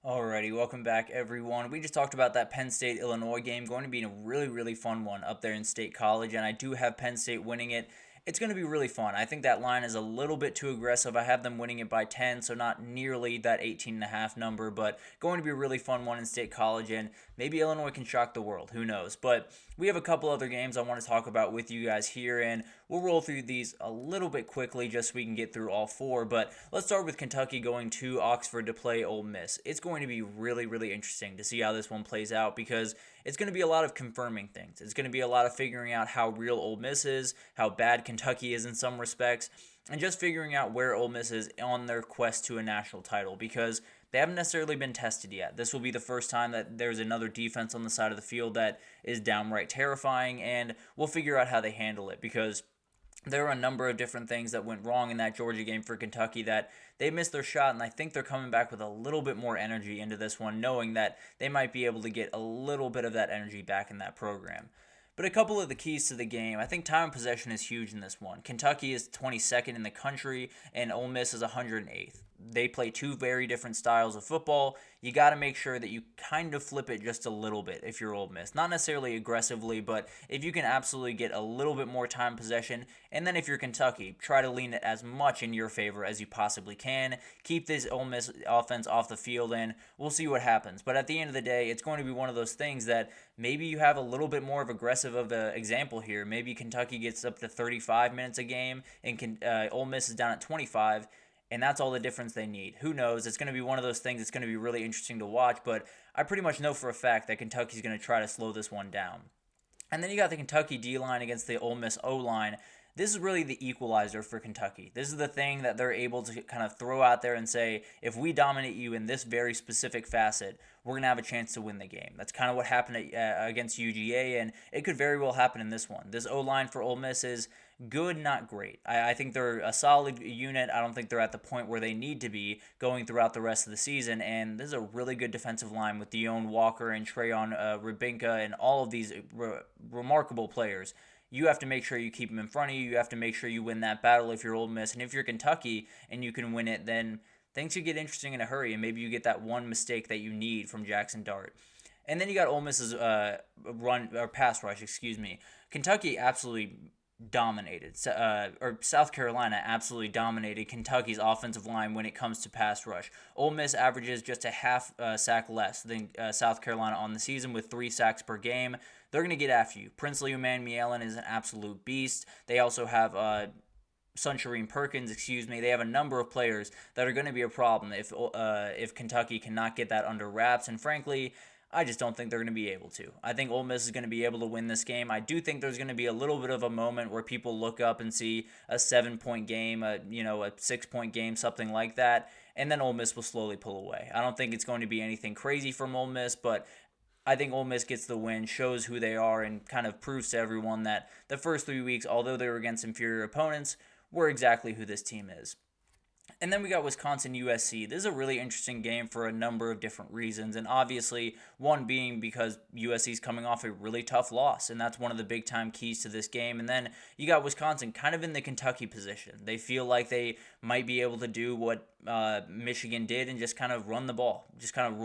Alrighty, welcome back everyone. We just talked about that Penn State-Illinois game, going to be a really, really fun one up there in State College, and I do have Penn State winning it. It's going to be really fun. I think that line is a little bit too aggressive. I have them winning it by 10, so not nearly that 18.5 number, but going to be a really fun one in State College, and maybe Illinois can shock the world. Who knows? But we have a couple other games I want to talk about with you guys here, and we'll roll through these a little bit quickly just so we can get through all four. But let's start with Kentucky going to Oxford to play Ole Miss. It's going to be really, really interesting to see how this one plays out because it's going to be a lot of confirming things. It's going to be a lot of figuring out how real Ole Miss is, how bad Kentucky is in some respects, and just figuring out where Ole Miss is on their quest to a national title because they haven't necessarily been tested yet. This will be the first time that there's another defense on the side of the field that is downright terrifying, and we'll figure out how they handle it because there are a number of different things that went wrong in that Georgia game for Kentucky that they missed their shot, and I think they're coming back with a little bit more energy into this one, knowing that they might be able to get a little bit of that energy back in that program. But a couple of the keys to the game, I think time of possession is huge in this one. Kentucky is 22nd in the country, and Ole Miss is 108th. They play two very different styles of football. You got to make sure that you kind of flip it just a little bit if you're Ole Miss. Not necessarily aggressively, but if you can absolutely get a little bit more time possession. And then if you're Kentucky, try to lean it as much in your favor as you possibly can. Keep this Ole Miss offense off the field, and we'll see what happens. But at the end of the day, it's going to be one of those things that maybe you have a little bit more of aggressive of the example here. Maybe Kentucky gets up to 35 minutes a game, and Ole Miss is down at 25. And that's all the difference they need. Who knows? It's going to be one of those things that's going to be really interesting to watch, but I pretty much know for a fact that Kentucky's going to try to slow this one down. And then you got the Kentucky D-line against the Ole Miss O-line. This is really the equalizer for Kentucky. This is the thing that they're able to kind of throw out there and say, if we dominate you in this very specific facet, we're going to have a chance to win the game. That's kind of what happened against UGA, and it could very well happen in this one. This O-line for Ole Miss is good, not great. I think they're a solid unit. I don't think they're at the point where they need to be going throughout the rest of the season, and this is a really good defensive line with Deone Walker and Trayon Ribinka and all of these remarkable players. You have to make sure you keep them in front of you. You have to make sure you win that battle if you're Ole Miss. And if you're Kentucky and you can win it, then things could get interesting in a hurry, and maybe you get that one mistake that you need from Jackson Dart. And then you got Ole Miss's pass rush, excuse me. Kentucky absolutely dominated, or South Carolina absolutely dominated Kentucky's offensive line when it comes to pass rush. Ole Miss averages just a half sack less than South Carolina on the season with 3 sacks per game. They're going to get after you. Princely Umanmielen is an absolute beast. They also have Sunshireen Perkins, They have a number of players that are going to be a problem if Kentucky cannot get that under wraps. And frankly, I just don't think they're going to be able to. I think Ole Miss is going to be able to win this game. I do think there's going to be a little bit of a moment where people look up and see a 7-point game, a 6-point game, something like that, and then Ole Miss will slowly pull away. I don't think it's going to be anything crazy from Ole Miss, but I think Ole Miss gets the win, shows who they are, and kind of proves to everyone that the first 3 weeks, although they were against inferior opponents, were exactly who this team is. And then we got Wisconsin USC. This is a really interesting game for a number of different reasons, and obviously one being because USC is coming off a really tough loss, and that's one of the big time keys to this game. And then you got Wisconsin kind of in the Kentucky position. They feel like they might be able to do what Michigan did and just kind of run the ball, just kind of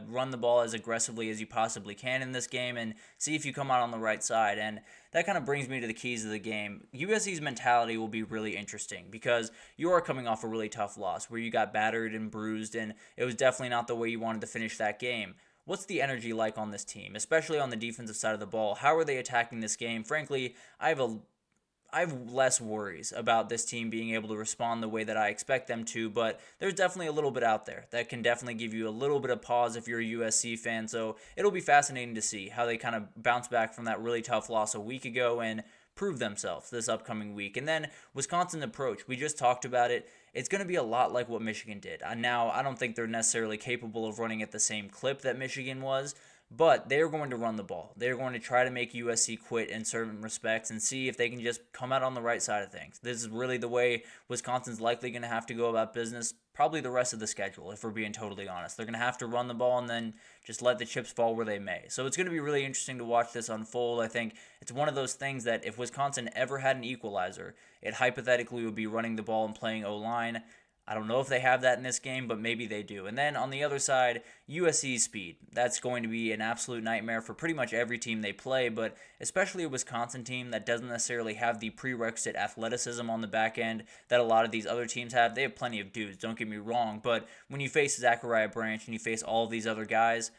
run the ball as aggressively as you possibly can in this game and see if you come out on the right side. And that kind of brings me to the keys of the game. USC's mentality will be really interesting because you are coming off a really tough loss where you got battered and bruised, and it was definitely not the way you wanted to finish that game. What's the energy like on this team, especially on the defensive side of the ball? How are they attacking this game? Frankly, I have less worries about this team being able to respond the way that I expect them to, but there's definitely a little bit out there that can definitely give you a little bit of pause if you're a USC fan, so it'll be fascinating to see how they kind of bounce back from that really tough loss a week ago and prove themselves this upcoming week. And then Wisconsin's approach, we just talked about it. It's going to be a lot like what Michigan did. Now, I don't think they're necessarily capable of running at the same clip that Michigan was, but they're going to run the ball. They're going to try to make USC quit in certain respects and see if they can just come out on the right side of things. This is really the way Wisconsin's likely going to have to go about business probably the rest of the schedule, if we're being totally honest. They're going to have to run the ball and then just let the chips fall where they may. So it's going to be really interesting to watch this unfold. I think it's one of those things that if Wisconsin ever had an equalizer, it hypothetically would be running the ball and playing O-line. I don't know if they have that in this game, but maybe they do. And then on the other side, USC's speed. That's going to be an absolute nightmare for pretty much every team they play, but especially a Wisconsin team that doesn't necessarily have the prerequisite athleticism on the back end that a lot of these other teams have. They have plenty of dudes, don't get me wrong, but when you face Zachariah Branch and you face all of these other guys,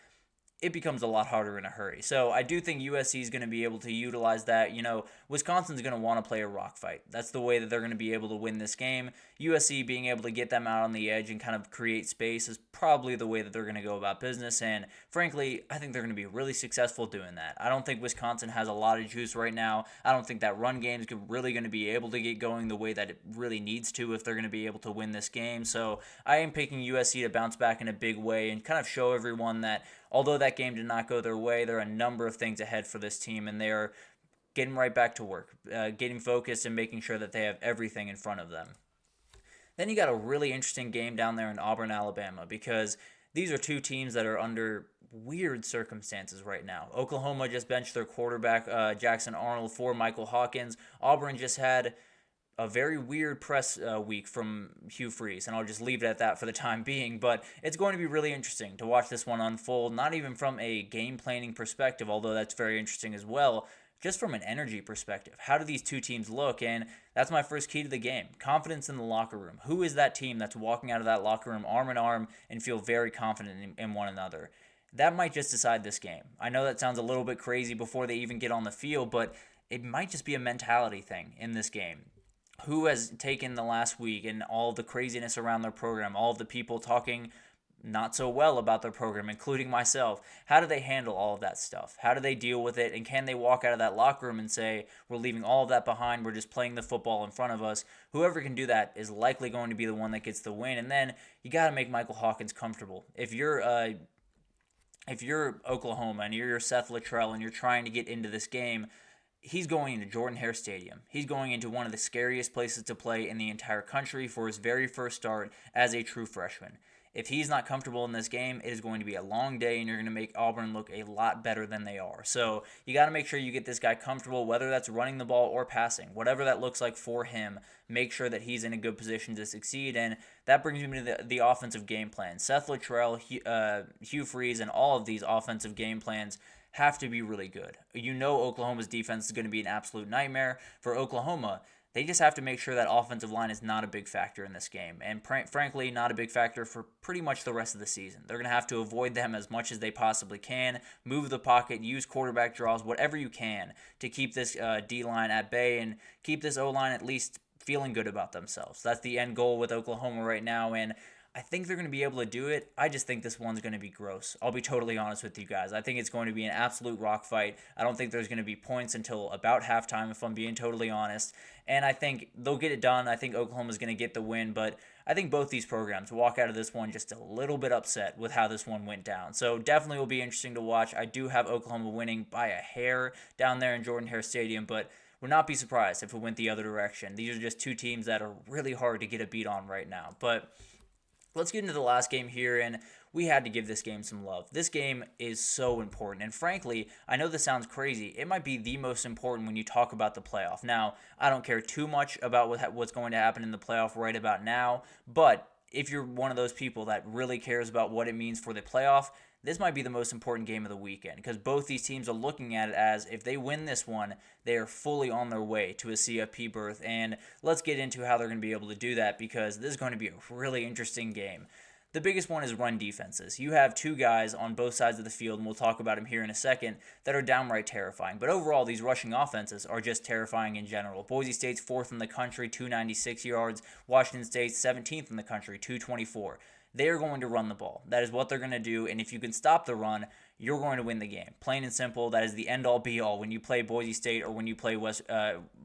it becomes a lot harder in a hurry. So I do think USC is going to be able to utilize that. Wisconsin's going to want to play a rock fight. That's the way that they're going to be able to win this game. USC being able to get them out on the edge and kind of create space is probably the way that they're going to go about business. And frankly, I think they're going to be really successful doing that. I don't think Wisconsin has a lot of juice right now. I don't think that run game is really going to be able to get going the way that it really needs to if they're going to be able to win this game. So I am picking USC to bounce back in a big way and kind of show everyone that although that game did not go their way, there are a number of things ahead for this team, and they're getting right back to work, getting focused and making sure that they have everything in front of them. Then you got a really interesting game down there in Auburn, Alabama, because these are two teams that are under weird circumstances right now. Oklahoma just benched their quarterback, Jackson Arnold, for Michael Hawkins. Auburn just had a very weird press week from Hugh Freeze, and I'll just leave it at that for the time being. But it's going to be really interesting to watch this one unfold, not even from a game planning perspective, although that's very interesting as well, just from an energy perspective. How do these two teams look? And that's my first key to the game. Confidence in the locker room. Who is that team that's walking out of that locker room arm in arm and feel very confident in one another? That might just decide this game. I know that sounds a little bit crazy before they even get on the field, but it might just be a mentality thing in this game. Who has taken the last week and all the craziness around their program, all of the people talking not so well about their program, including myself? How do they handle all of that stuff? How do they deal with it? And can they walk out of that locker room and say, we're leaving all of that behind, we're just playing the football in front of us? Whoever can do that is likely going to be the one that gets the win. And then you got to make Michael Hawkins comfortable. If you're Oklahoma and you're Seth Luttrell and you're trying to get into this game, he's going into Jordan-Hare Stadium. He's going into one of the scariest places to play in the entire country for his very first start as a true freshman. If he's not comfortable in this game, it is going to be a long day, and you're going to make Auburn look a lot better than they are. So you got to make sure you get this guy comfortable, whether that's running the ball or passing. Whatever that looks like for him, make sure that he's in a good position to succeed. And that brings me to the offensive game plan. Seth Luttrell, Hugh Freeze, and all of these offensive game plans have to be really good. Oklahoma's defense is going to be an absolute nightmare. For Oklahoma, they just have to make sure that offensive line is not a big factor in this game, and frankly, not a big factor for pretty much the rest of the season. They're going to have to avoid them as much as they possibly can, move the pocket, use quarterback draws, whatever you can to keep this D-line at bay and keep this O-line at least feeling good about themselves. That's the end goal with Oklahoma right now, and I think they're going to be able to do it. I just think this one's going to be gross. I'll be totally honest with you guys. I think it's going to be an absolute rock fight. I don't think there's going to be points until about halftime, if I'm being totally honest. And I think they'll get it done. I think Oklahoma's going to get the win, but I think both these programs walk out of this one just a little bit upset with how this one went down. So definitely will be interesting to watch. I do have Oklahoma winning by a hair down there in Jordan-Hare Stadium, but would not be surprised if it went the other direction. These are just two teams that are really hard to get a beat on right now. But let's get into the last game here, and we had to give this game some love. This game is so important, and frankly, I know this sounds crazy. It might be the most important when you talk about the playoff. Now, I don't care too much about what's going to happen in the playoff right about now, but if you're one of those people that really cares about what it means for the playoff, this might be the most important game of the weekend because both these teams are looking at it as if they win this one, they are fully on their way to a CFP berth. And let's get into how they're going to be able to do that because this is going to be a really interesting game. The biggest one is run defenses. You have two guys on both sides of the field, and we'll talk about them here in a second, that are downright terrifying. But overall, these rushing offenses are just terrifying in general. Boise State's 4th in the country, 296 yards. Washington State's 17th in the country, 224. They are going to run the ball. That is what they're going to do, and if you can stop the run, you're going to win the game. Plain and simple, that is the end-all, be-all when you play Boise State or when you play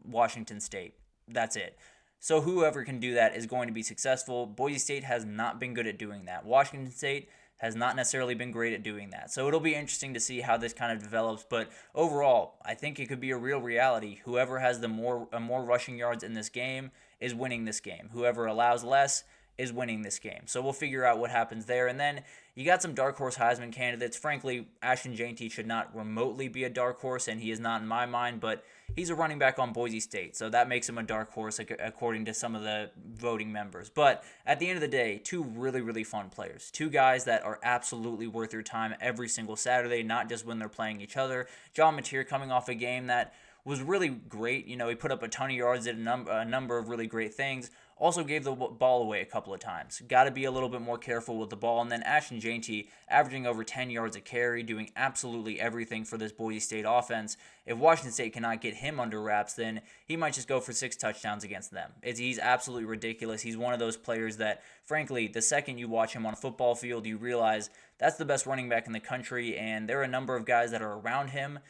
Washington State. That's it. So whoever can do that is going to be successful. Boise State has not been good at doing that. Washington State has not necessarily been great at doing that. So it'll be interesting to see how this kind of develops, but overall, I think it could be a real reality. Whoever has the more rushing yards in this game is winning this game. Whoever allows less is winning this game. So we'll figure out what happens there. And then you got some dark horse Heisman candidates. Frankly, Ashton Jeanty should not remotely be a dark horse, and he is not in my mind, but he's a running back on Boise State, so that makes him a dark horse according to some of the voting members. But at the end of the day, two really, really fun players. Two guys that are absolutely worth your time every single Saturday, not just when they're playing each other. John Mateer coming off a game that was really great. You know, he put up a ton of yards, did a number of really great things. Also gave the ball away a couple of times. Got to be a little bit more careful with the ball. And then Ashton Jeanty averaging over 10 yards a carry, doing absolutely everything for this Boise State offense. If Washington State cannot get him under wraps, then he might just go for 6 touchdowns against them. He's absolutely ridiculous. He's one of those players that, frankly, the second you watch him on a football field, you realize that's the best running back in the country, and there are a number of guys that are around him.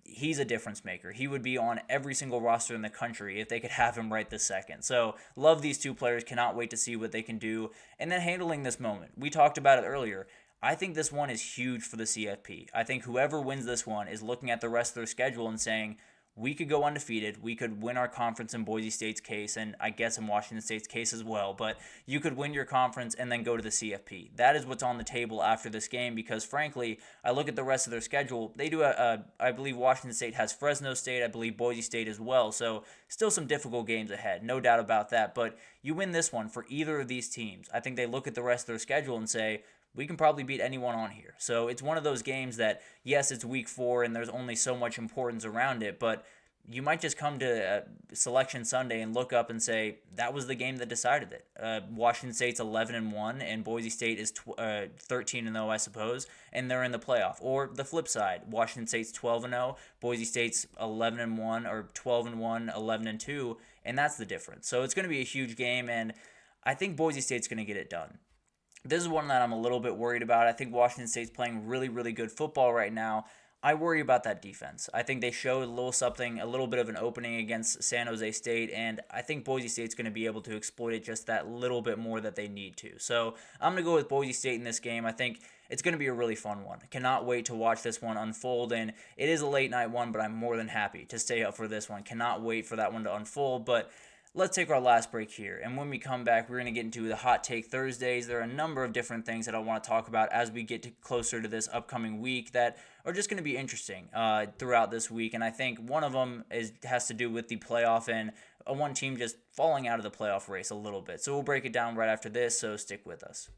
He's a difference maker. He would be on every single roster in the country if they could have him right this second. So, love these two players. Cannot wait to see what they can do. And then handling this moment. We talked about it earlier. I think this one is huge for the CFP. I think whoever wins this one is looking at the rest of their schedule and saying, we could go undefeated. We could win our conference in Boise State's case, and I guess in Washington State's case as well. But you could win your conference and then go to the CFP. That is what's on the table after this game because, frankly, I look at the rest of their schedule. They do I believe Washington State has Fresno State. I believe Boise State as well. So still some difficult games ahead, no doubt about that. But you win this one for either of these teams. I think they look at the rest of their schedule and say, we can probably beat anyone on here. So it's one of those games that, yes, it's week 4 and there's only so much importance around it, but you might just come to Selection Sunday and look up and say, that was the game that decided it. Washington State's 11-1 and Boise State is 13-0, I suppose, and they're in the playoff. Or the flip side, Washington State's 12-0, Boise State's 11-1 or 12-1, 11-2, and that's the difference. So it's going to be a huge game, and I think Boise State's going to get it done. This is one that I'm a little bit worried about. I think Washington State's playing really, really good football right now. I worry about that defense. I think they showed a little bit of an opening against San Jose State, and I think Boise State's going to be able to exploit it just that little bit more that they need to. So I'm going to go with Boise State in this game. I think it's going to be a really fun one. I cannot wait to watch this one unfold, and it is a late night one, but I'm more than happy to stay up for this one. Cannot wait for that one to unfold, but let's take our last break here, and when we come back, we're going to get into the Hot Take Thursdays. There are a number of different things that I want to talk about as we get closer to this upcoming week that are just going to be interesting throughout this week, and I think one of them has to do with the playoff and one team just falling out of the playoff race a little bit. So we'll break it down right after this, so stick with us.